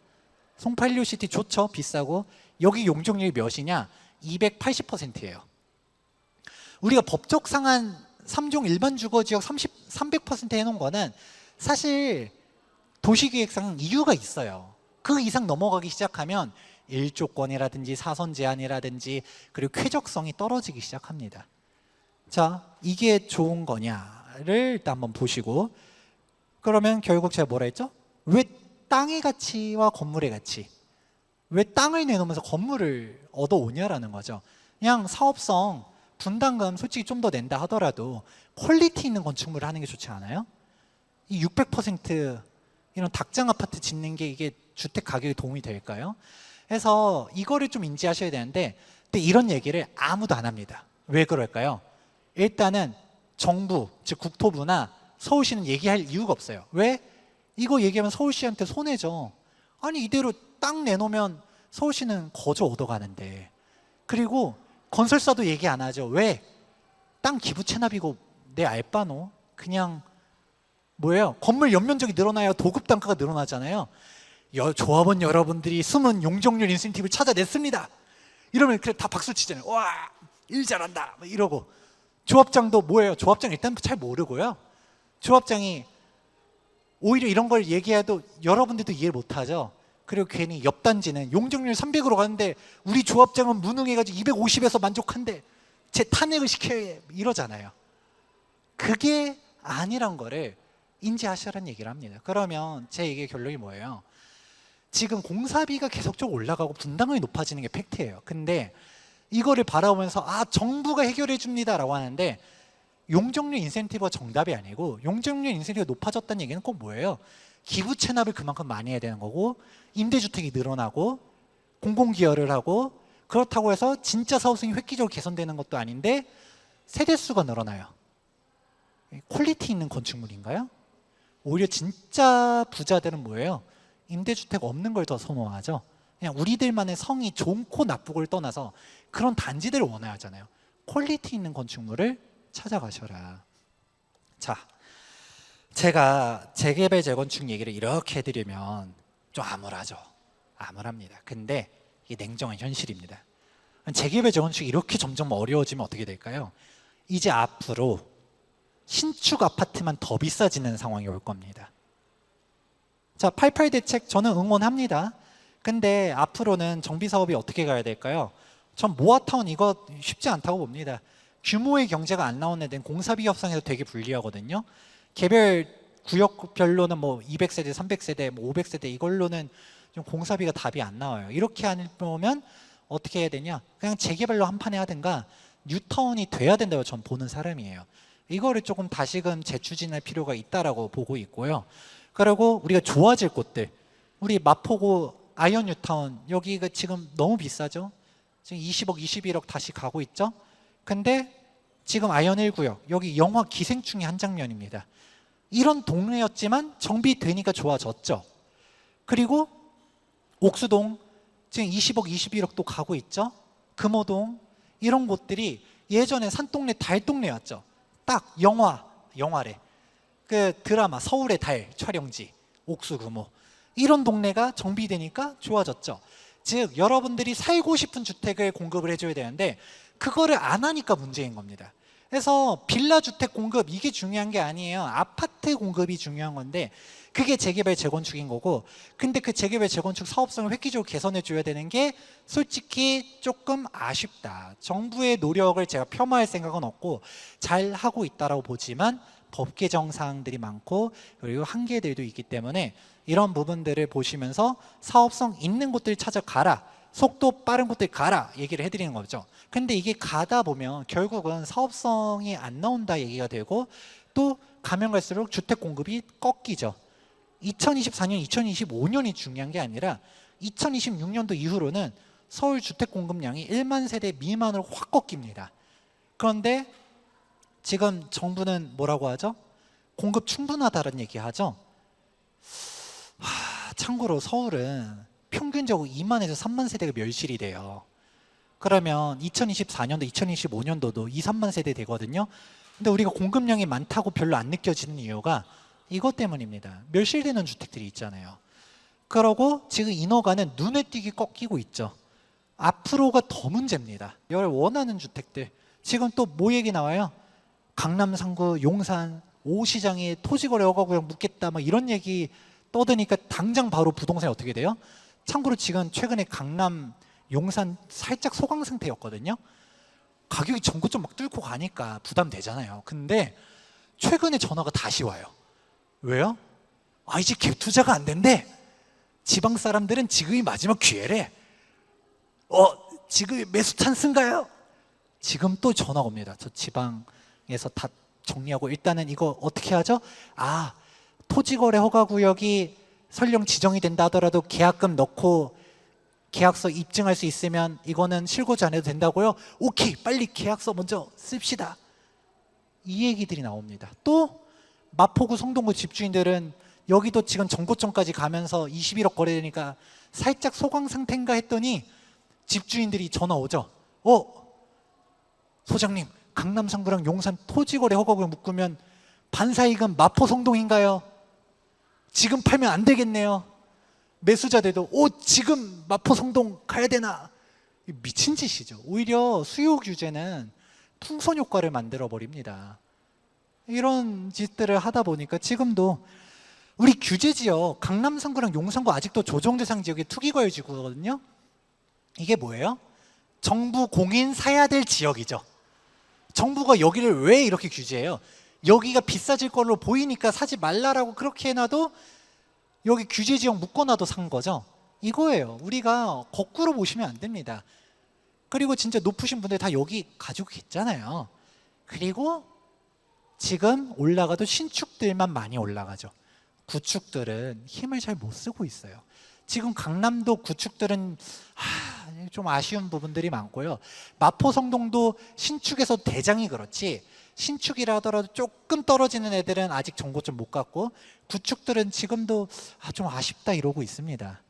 송파 헬리오시티 좋죠? 비싸고. 여기 용적률이 몇이냐? 280%예요. 우리가 법적 상한 3종 일반 주거지역 300% 해놓은 거는 사실 도시계획상 이유가 있어요. 그 이상 넘어가기 시작하면 일조권이라든지 사선 제한이라든지 그리고 쾌적성이 떨어지기 시작합니다. 자, 이게 좋은 거냐를 일단 한번 보시고 그러면 결국 제가 뭐라 했죠? 왜 땅의 가치와 건물의 가치 왜 땅을 내놓으면서 건물을 얻어오냐라는 거죠. 그냥 사업성 분담금 솔직히 좀 더 낸다 하더라도 퀄리티 있는 건축물을 하는 게 좋지 않아요? 이 600% 이런 닭장 아파트 짓는 게 이게 주택 가격에 도움이 될까요? 그래서 이거를 좀 인지하셔야 되는데 근데 이런 얘기를 아무도 안 합니다. 왜 그럴까요? 일단은 정부, 즉 국토부나 서울시는 얘기할 이유가 없어요. 왜? 이거 얘기하면 서울시한테 손해죠. 아니 이대로 땅 내놓으면 서울시는 거저 얻어가는데 그리고 건설사도 얘기 안 하죠. 왜? 땅 기부 체납이고 내 알바노 그냥 뭐예요? 건물 연면적이 늘어나야 도급 단가가 늘어나잖아요. 조합원 여러분들이 숨은 용적률 인센티브를 찾아냈습니다. 이러면 그래 다 박수 치잖아요. 와, 일 잘한다. 이러고 조합장도 뭐예요? 조합장 일단 잘 모르고요. 조합장이 오히려 이런 걸 얘기해도 여러분들도 이해를 못하죠. 그리고 괜히 옆 단지는 용적률 300으로 가는데 우리 조합장은 무능해가지고 250에서 만족한대. 제 탄핵을 시켜야 해. 이러잖아요. 그게 아니란 거를 인지하시라는 얘기를 합니다. 그러면 제 얘기의 결론이 뭐예요? 지금 공사비가 계속적으로 올라가고 분담금이 높아지는 게 팩트예요. 근데 이거를 바라보면서 정부가 해결해 줍니다 라고 하는데 용적률 인센티브가 정답이 아니고 용적률 인센티브가 높아졌다는 얘기는 꼭 뭐예요? 기부 체납을 그만큼 많이 해야 되는 거고 임대주택이 늘어나고 공공기여를 하고 그렇다고 해서 진짜 사업성이 획기적으로 개선되는 것도 아닌데 세대수가 늘어나요. 퀄리티 있는 건축물인가요? 오히려 진짜 부자들은 뭐예요? 임대주택 없는 걸 더 선호하죠. 그냥 우리들만의 성이 좋고 나쁘고를 떠나서 그런 단지들을 원해야 하잖아요. 퀄리티 있는 건축물을 찾아가셔라. 자, 제가 재개발 재건축 얘기를 이렇게 해드리면 좀 암울하죠. 암울합니다. 근데 이게 냉정한 현실입니다. 재개발 재건축이 이렇게 점점 어려워지면 어떻게 될까요? 이제 앞으로 신축 아파트만 더 비싸지는 상황이 올 겁니다. 자, 88 대책 저는 응원합니다. 근데 앞으로는 정비 사업이 어떻게 가야 될까요? 전 모아타운 이거 쉽지 않다고 봅니다. 규모의 경제가 안 나오는 데는 공사비 협상에서 되게 불리하거든요. 개별 구역별로는 뭐 200세대, 300세대, 뭐 500세대 이걸로는 좀 공사비가 답이 안 나와요. 이렇게 하면 어떻게 해야 되냐? 그냥 재개발로 한 판에 하든가 뉴타운이 돼야 된다고 전 보는 사람이에요. 이거를 조금 다시금 재추진할 필요가 있다라고 보고 있고요. 그리고 우리가 좋아질 곳들, 우리 마포구 아이언 뉴타운 여기가 지금 너무 비싸죠. 지금 20억, 21억 다시 가고 있죠. 근데 지금 아이언 1구역 여기 영화 기생충의 한 장면입니다. 이런 동네였지만 정비되니까 좋아졌죠. 그리고 옥수동 지금 20억, 21억도 가고 있죠. 금호동 이런 곳들이 예전에 산동네 달동네였죠. 딱 영화래. 그 드라마 서울의 달 촬영지 옥수금호 이런 동네가 정비되니까 좋아졌죠. 즉 여러분들이 살고 싶은 주택을 공급을 해줘야 되는데 그거를 안 하니까 문제인 겁니다. 그래서 빌라 주택 공급 이게 중요한 게 아니에요. 아파트 공급이 중요한 건데 그게 재개발 재건축인 거고, 근데 그 재개발 재건축 사업성을 획기적으로 개선해 줘야 되는 게 솔직히 조금 아쉽다. 정부의 노력을 제가 폄하할 생각은 없고 잘 하고 있다라고 보지만 법 개정 사항들이 많고 그리고 한계들도 있기 때문에 이런 부분들을 보시면서 사업성 있는 곳들 찾아가라, 속도 빠른 곳들 가라 얘기를 해드리는 거죠. 근데 이게 가다 보면 결국은 사업성이 안 나온다 얘기가 되고 또 가면 갈수록 주택 공급이 꺾이죠. 2024년, 2025년이 중요한 게 아니라 2026년도 이후로는 서울 주택 공급량이 1만 세대 미만으로 확 꺾입니다. 그런데 지금 정부는 뭐라고 하죠? 공급 충분하다는 얘기 하죠. 참고로 서울은 평균적으로 2만에서 3만 세대가 멸실이 돼요. 그러면 2024년도, 2025년도도 2, 3만 세대 되거든요. 근데 우리가 공급량이 많다고 별로 안 느껴지는 이유가 이것 때문입니다. 멸실되는 주택들이 있잖아요. 그러고 지금 인허가는 눈에 띄게 꺾이고 있죠. 앞으로가 더 문제입니다. 여러 원하는 주택들 지금 또 뭐 얘기 나와요? 강남 3구, 용산 5시장에 토지거래 허가구역 묻겠다 막 이런 얘기 떠드니까 당장 바로 부동산이 어떻게 돼요? 참고로 지금 최근에 강남, 용산 살짝 소강 상태였거든요. 가격이 전고점 막 뚫고 가니까 부담되잖아요. 근데 최근에 전화가 다시 와요. 왜요? 이제 갭 투자가 안 된대. 지방 사람들은 지금이 마지막 기회래. 지금 매수 찬스인가요? 지금 또 전화가 옵니다. 저 지방에서 다 정리하고 일단은 이거 어떻게 하죠? 토지거래 허가구역이 설령 지정이 된다 하더라도 계약금 넣고 계약서 입증할 수 있으면 이거는 실고지 안 해도 된다고요? 오케이, 빨리 계약서 먼저 씁시다. 이 얘기들이 나옵니다. 또 마포구 성동구 집주인들은 여기도 지금 정고점까지 가면서 21억 거래되니까 살짝 소강 상태인가 했더니 집주인들이 전화 오죠. 소장님, 강남 3구랑 용산 토지거래 허가구역 묶으면 반사이익은 마포 성동인가요? 지금 팔면 안 되겠네요. 매수자들도 지금 마포 성동 가야 되나? 미친 짓이죠. 오히려 수요 규제는 풍선 효과를 만들어 버립니다. 이런 짓들을 하다 보니까 지금도 우리 규제 지역 강남 3구랑 용산구 아직도 조정 대상 지역이 투기과열 지구거든요. 이게 뭐예요? 정부 공인 사야 될 지역이죠. 정부가 여기를 왜 이렇게 규제해요? 여기가 비싸질 걸로 보이니까 사지 말라라고 그렇게 해놔도 여기 규제 지역 묶어놔도 산 거죠. 이거예요. 우리가 거꾸로 보시면 안 됩니다. 그리고 진짜 높으신 분들 다 여기 가지고 계잖아요. 그리고 지금 올라가도 신축들만 많이 올라가죠. 구축들은 힘을 잘 못 쓰고 있어요. 지금 강남도 구축들은 좀 아쉬운 부분들이 많고요. 마포 성동도 신축에서 대장이 그렇지 신축이라 하더라도 조금 떨어지는 애들은 아직 정고점 못 갔고 구축들은 지금도 좀 아쉽다 이러고 있습니다.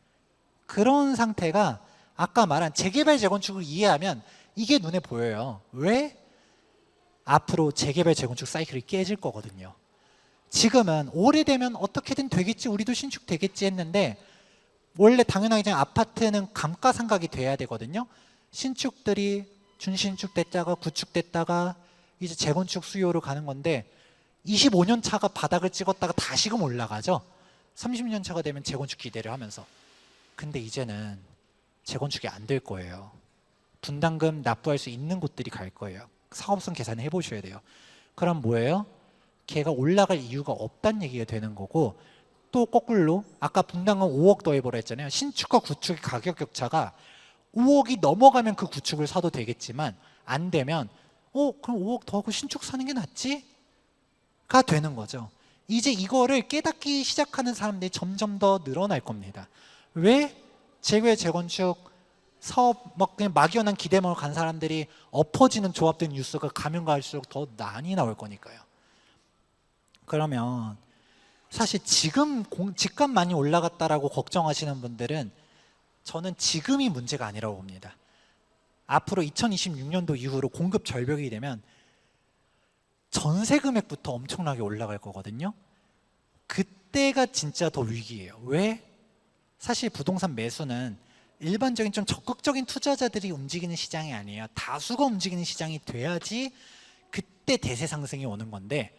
그런 상태가 아까 말한 재개발 재건축을 이해하면 이게 눈에 보여요. 왜? 앞으로 재개발 재건축 사이클이 깨질 거거든요. 지금은 오래되면 어떻게든 되겠지, 우리도 신축 되겠지 했는데 원래 당연하게 아파트는 감가상각이 돼야 되거든요. 신축들이 준신축 됐다가 구축됐다가 이제 재건축 수요로 가는 건데 25년 차가 바닥을 찍었다가 다시금 올라가죠. 30년 차가 되면 재건축 기대를 하면서. 근데 이제는 재건축이 안 될 거예요. 분담금 납부할 수 있는 곳들이 갈 거예요. 사업성 계산을 해보셔야 돼요. 그럼 뭐예요? 걔가 올라갈 이유가 없다는 얘기가 되는 거고, 또 거꾸로 아까 분담금 5억 더해보라 했잖아요. 신축과 구축의 가격 격차가 5억이 넘어가면 그 구축을 사도 되겠지만 안 되면 그럼 5억 더 하고 신축 사는 게 낫지? 가 되는 거죠. 이제 이거를 깨닫기 시작하는 사람들이 점점 더 늘어날 겁니다. 왜? 재개 재건축 사업 막 그냥 막연한 기대만 간 사람들이 엎어지는 조합된 뉴스가 가면 갈수록 더 많이 나올 거니까요. 그러면 사실 지금 집값 많이 올라갔다라고 걱정하시는 분들은 저는 지금이 문제가 아니라고 봅니다. 앞으로 2026년도 이후로 공급 절벽이 되면 전세 금액부터 엄청나게 올라갈 거거든요. 그때가 진짜 더 위기예요. 왜? 사실 부동산 매수는 일반적인 좀 적극적인 투자자들이 움직이는 시장이 아니에요. 다수가 움직이는 시장이 돼야지 그때 대세 상승이 오는 건데,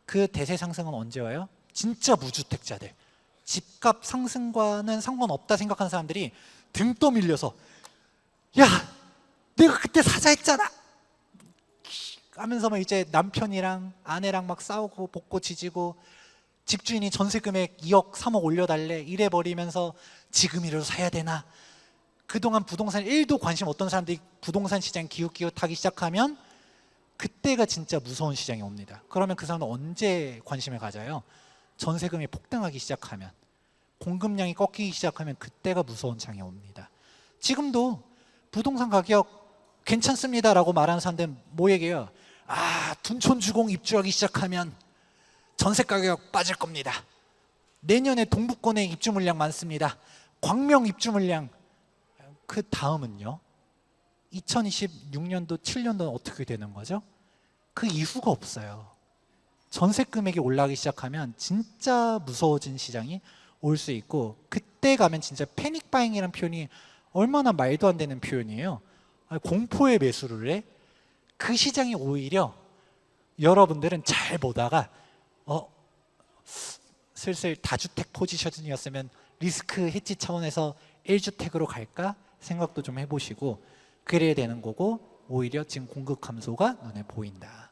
그 대세 상승은 언제 와요? 진짜 무주택자들, 집값 상승과는 상관없다 생각하는 사람들이 등 떠밀려서 야 내가 그때 사자 했잖아 하면서 막 이제 남편이랑 아내랑 막 싸우고 복고 지지고, 집주인이 전세 금액 2억 3억 올려달래 이래버리면서 지금이라도 사야 되나. 그동안 부동산 1도 관심 없던 사람들이 부동산 시장 기웃기웃하기 시작하면 그때가 진짜 무서운 시장이 옵니다. 그러면 그 사람은 언제 관심을 가져요? 전세금이 폭등하기 시작하면, 공급량이 꺾이기 시작하면 그때가 무서운 장이 옵니다. 지금도 부동산 가격 괜찮습니다라고 말하는 사람들은 뭐 얘기해요? 둔촌주공 입주하기 시작하면 전세 가격 빠질 겁니다. 내년에 동부권에 입주 물량 많습니다. 광명 입주 물량. 그 다음은요? 2026년도 7년도는 어떻게 되는 거죠? 그 이후가 없어요. 전세 금액이 올라가기 시작하면 진짜 무서워진 시장이 올 수 있고, 그때 가면 진짜 패닉 바잉이라는 표현이 얼마나 말도 안 되는 표현이에요. 공포의 매수를 해? 그 시장이 오히려 여러분들은 잘 보다가 슬슬 다주택 포지션이었으면 리스크 해지 차원에서 1주택으로 갈까 생각도 좀 해보시고 그래야 되는 거고, 오히려 지금 공급 감소가 눈에 보인다.